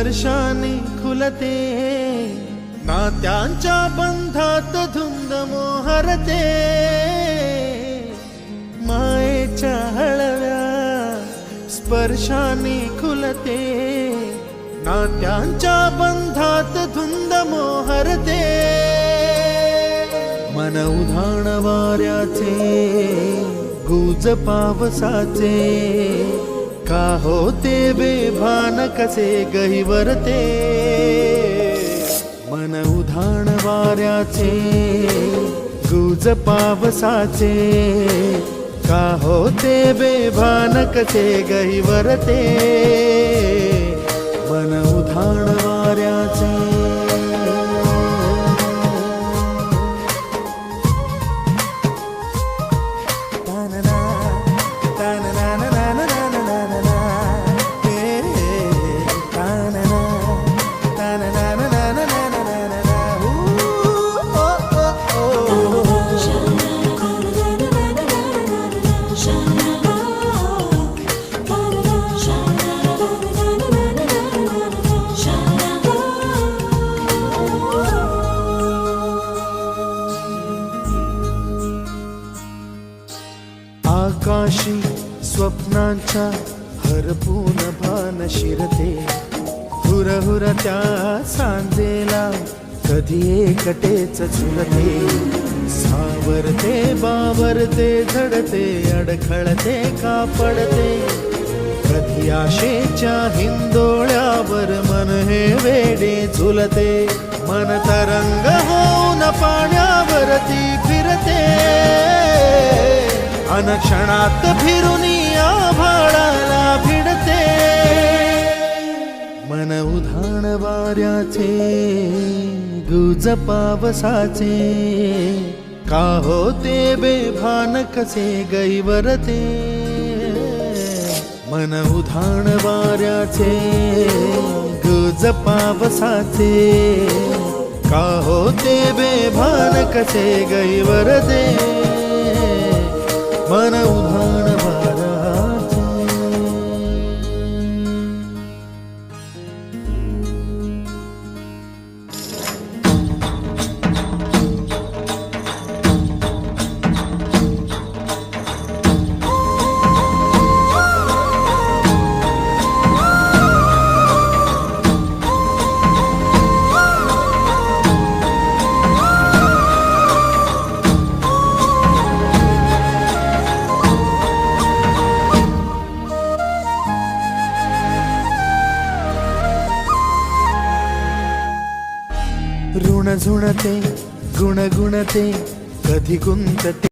स्पर्शाने खुलते, नात्यांच्या बंधात धुंद मोहरते, मायेच्या हळव्या स्पर्शाने खुलते, नात्यांच्या बंधात धुंद मोहरते, मन उधाण वाऱ्याचे गुज पावसाचे, का होते बेभान कसे गहिवरते, मन उधाण वाऱ्याचे गुज पावसाचे, का होते बेभान कसे गहिवरते, मन उधाण वाऱ्याचे। आकाशी स्वप्नांच्या हरपून भान शिरते, हुरहुर त्या सांजेला कधी एकटेच झुलते, सावरते बावरते झडते अडखळते का पडते, कधी आशेच्या हिंदोळ्यावर मन हे वेडे झुलते, मन तरंग होऊन पाण्यावरती फिरते, अनक्षणात फिरून आभाळाला भिडते, मन उधाण वाऱ्याचे गुज पावसाचे, का होते बेभान कसे गहिवरते, मन उधाण वाऱ्याचे गुज पावसाचे, का होते बेभान कसे गहिवरते, मन उधाण वाऱ्याचे। ऋण झुणते गुणगुणते कधी गुंतते,